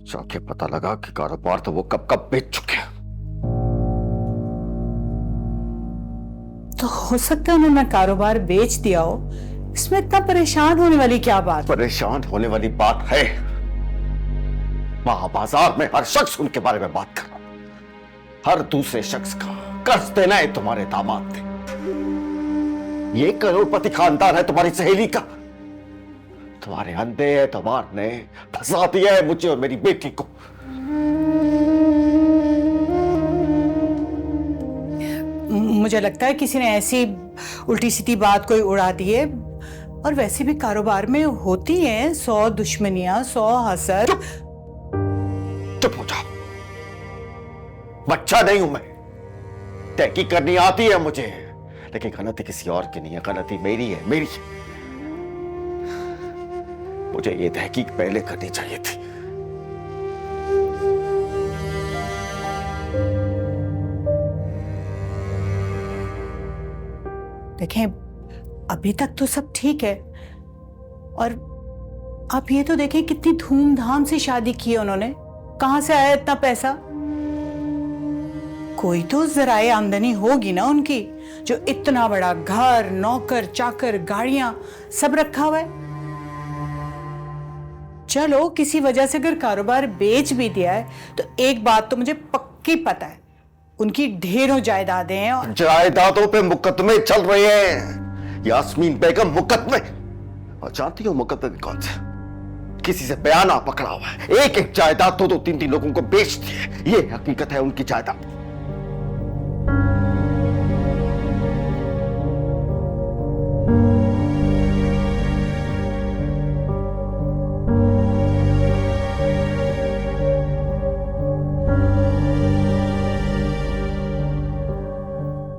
जाके पता लगा कि कारोबार तो वो कब कब बेच चुके हैं। तो हो सकता है उन्होंने कारोबार बेच दिया हो, इसमें इतना परेशान होने वाली क्या बात? परेशान होने वाली बात है, वहां बाजार में हर शख्स उनके बारे में बात कर रहा है। हर दूसरे शख्स का कर्ज देना है तुम्हारे दामाद ने। ये करोड़पति खानदान है तुम्हारी सहेली का। तुम्हारे अंधे एतबार ने फंसा दिया है मुझे और मेरी बेटी को। मुझे लगता है किसी ने ऐसी उल्टी सीधी बात कोई उड़ा दी है। और वैसे भी कारोबार में होती हैं 100 दुश्मनियां, 100 हसद। चुप हो जाओ, बच्चा नहीं हूं मैं। तहकीक करनी आती है मुझे, लेकिन गलती किसी और की नहीं है, गलती मेरी है, मेरी है। मुझे ये तहकीक पहले करनी चाहिए थी। देखें, अभी तक तो सब ठीक है। और आप ये तो देखें कितनी धूमधाम से शादी की है उन्होंने। कहां से आया इतना पैसा? कोई तो जराए आमदनी होगी ना उनकी, जो इतना बड़ा घर, नौकर चाकर, गाड़ियां सब रखा हुआ है। चलो किसी वजह से अगर कारोबार बेच भी दिया है तो एक बात तो मुझे पक्की पता है, उनकी ढेरों जायदादें हैं। और जायदादों पे मुकदमे चल रहे हैं, यास्मीन बेगम मुकदमे। और जानती हो मुकदमे भी कौन से? किसी से बयाना पकड़ा हुआ है। एक एक जायदाद तो 2-3 लोगों को बेच दी है। ये हकीकत है उनकी जायदाद।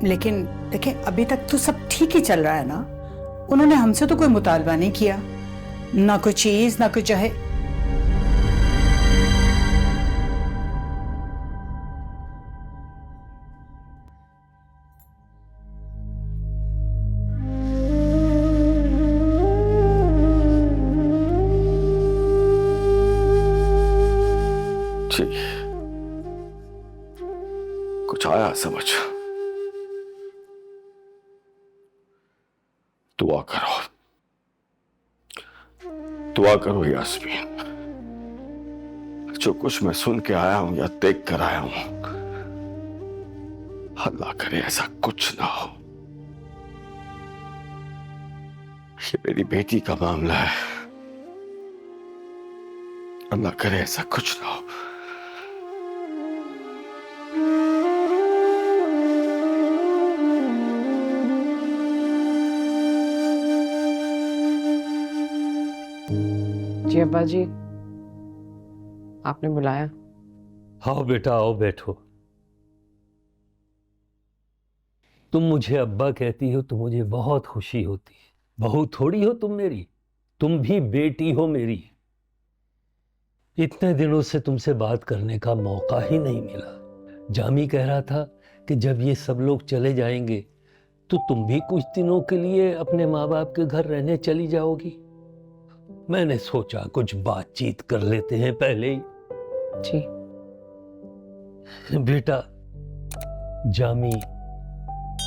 लेकिन देखें, अभी तक तो सब ठीक ही चल रहा है ना। उन्होंने हमसे तो कोई मुतालबा नहीं किया, ना कोई चीज, ना कोई चाहे। ठीक, कुछ आया समझ। दुआ करो, दुआ करो यास्मीन। जो कुछ मैं सुन के आया हूं या देख कर आया हूं, अल्लाह करे ऐसा कुछ ना हो। ये मेरी बेटी का मामला है, अल्लाह करे ऐसा कुछ ना हो। जी अब्बा जी, आपने बुलाया? आओ बेटा आओ, बैठो। तुम मुझे अब्बा कहती हो तो मुझे बहुत खुशी होती है। बहू थोड़ी हो तुम मेरी, तुम भी बेटी हो मेरी। इतने दिनों से तुमसे बात करने का मौका ही नहीं मिला। जामी कह रहा था कि जब ये सब लोग चले जाएंगे तो तुम भी कुछ दिनों के लिए अपने माँ बाप के घर रहने चली जाओगी। मैंने सोचा कुछ बातचीत कर लेते हैं पहले ही। जी बेटा, जामी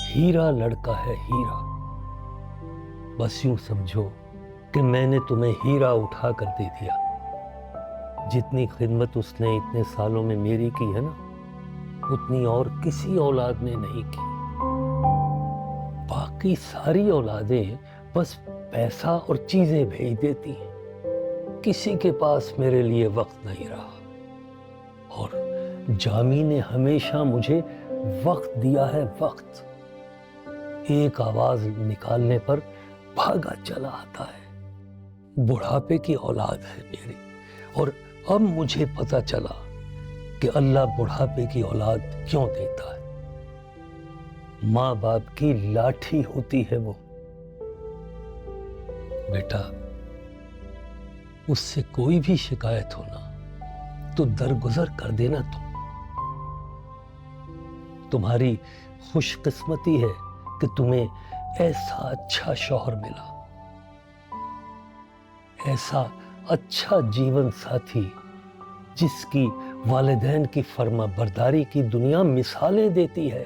हीरा लड़का है, हीरा। बस यूं समझो कि मैंने तुम्हें हीरा उठा कर दे दिया। जितनी खिदमत उसने इतने सालों में मेरी की है ना, उतनी और किसी औलाद ने नहीं की। बाकी सारी औलादें बस पैसा और चीजें भेज देती हैं। किसी के पास मेरे लिए वक्त नहीं रहा। और जामी ने हमेशा मुझे वक्त दिया है, वक्त। एक आवाज निकालने पर भागा चला आता है। बुढ़ापे की औलाद है मेरी। और अब मुझे पता चला कि अल्लाह बुढ़ापे की औलाद क्यों देता है। माँ बाप की लाठी होती है वो। बेटा, उससे कोई भी शिकायत हो ना तो दरगुजर कर देना। तुम्हारी खुशकिस्मती है कि तुम्हें ऐसा अच्छा शौहर मिला, ऐसा अच्छा जीवन साथी जिसकी वालिदैन की फर्मा बरदारी की दुनिया मिसालें देती है।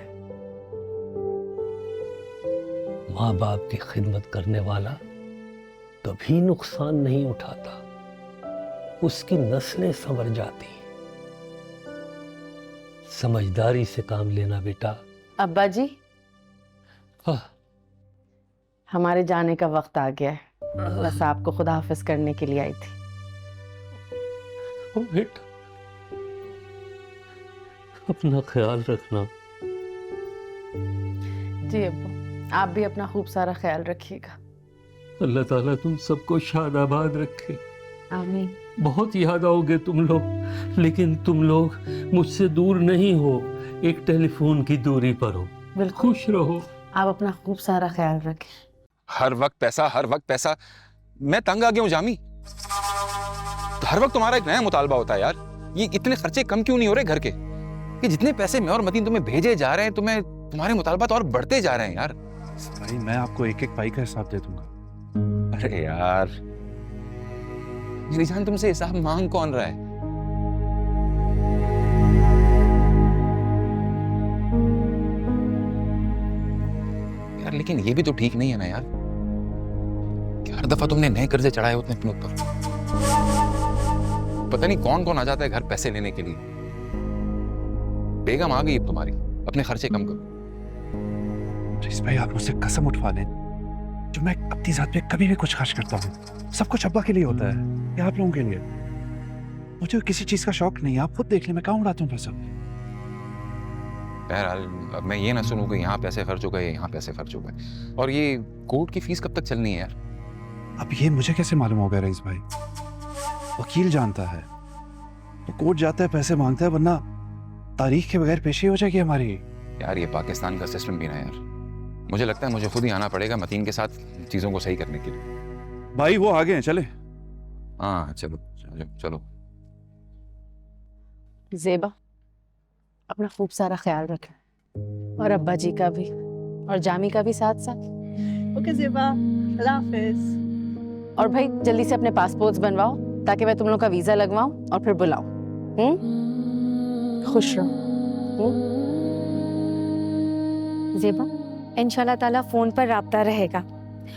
माँ बाप की खिदमत करने वाला कभी नुकसान नहीं उठाता, उसकी नस्लें संवर जाती। समझदारी से काम लेना बेटा। अब्बा जी, हाँ। हमारे जाने का वक्त आ गया है। बस आपको खुदा हाफिज करने के लिए आई थी। ओ बेटा, अपना ख्याल रखना। जी अब्बू, आप भी अपना खूब सारा ख्याल रखिएगा। अल्लाह ताला तुम सबको शादाबाद रखे। आमीन। बहुत याद आओगे तुम लोग, लेकिन तुम लोग मुझसे दूर नहीं हो, एक टेलीफोन की दूरी पर हो। बिल्कुल। खुश रहो। आप अपना खूब सारा ख्याल रखें। हर वक्त पैसा, हर वक्त पैसा। मैं तंग आ गया हूं जामी। तो हर वक्त तुम्हारा एक नया मुतालबा होता है यार। ये इतने खर्चे कम क्यों नहीं हो रहे घर के? कि जितने पैसे मैं और मतीन तुम्हें भेजे जा रहे हैं, तुम्हारे मुतालबा तो और बढ़ते जा रहे हैं यार। भाई मैं आपको एक एक पाई का हिसाब दे दूंगा। अरे यार, मेरी जान तुमसे हिसाब मांग कौन रहा है? यार लेकिन ये भी तो ठीक नहीं है ना यार, कि हर दफा तुमने नए कर्जे चढ़ाए होते हैं अपने ऊपर। पता नहीं कौन कौन आ जाता है घर पैसे लेने के लिए। बेगम आ गई अब तुम्हारी, अपने खर्चे कम करो। जिस भाई आप मुझसे कसम उठवा लें, जो मैं अपनी जात पे कभी भी कुछ खर्च करता हूँ सब कुछ अब्बा के लिए होता है या आप लोगों के लिए। मुझे किसी चीज का शौक नहीं है, आप खुद देख लें मैं कहाँ उड़ाता हूँ पैसा। बहरहाल अब मैं ये ना सुनूं कि यहाँ पैसे खर्च हो गए, यहाँ पैसे खर्च हो गए। और ये कोर्ट की फीस कब तक चलनी है यार? अब ये मुझे कैसे मालूम होगा रईस भाई? वकील जानता है, तो कोर्ट जाता है पैसे मांगता है, वरना तारीख के बगैर पेशी हो जाएगी हमारी। यार ये पाकिस्तान का सिस्टम भी ना यार, मुझे लगता है मुझे खुद ही आना पड़ेगा मतीन के साथ चीजों को सही करने के लिए। भाई वो आ गए हैं, चले। हाँ चलो चलो चलो। ज़ेबा, अपना खूब सारा ख्याल रखें, और अब्बा जी का भी और जामी का भी साथ साथ। ओके ज़ेबा, अल्लाह हाफिज। और भाई जल्दी से अपने पासपोर्ट्स बनवाओ ताकि मैं तुम लोग का वीजा लगवाऊं और फिर बुलाऊं। खुश रहो। ज़ेबा, इंशाल्लाह ताला फोन पर राब्ता रहेगा।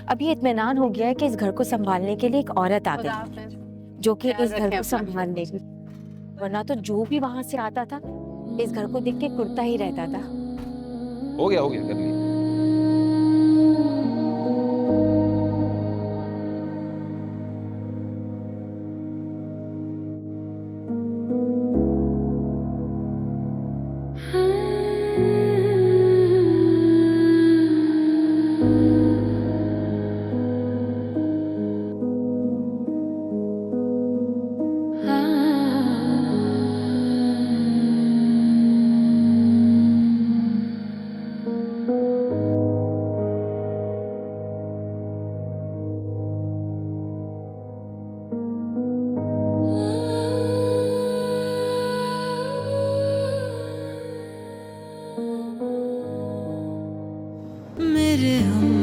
अब ये इत्मीनान हो गया है कि इस घर को संभालने के लिए एक औरत आ गई जो कि इस घर को संभाल लेगी, वरना तो जो भी वहां से आता था इस घर को देख के कुर्ता ही रहता था। हो गया कर लिया। मेरे हम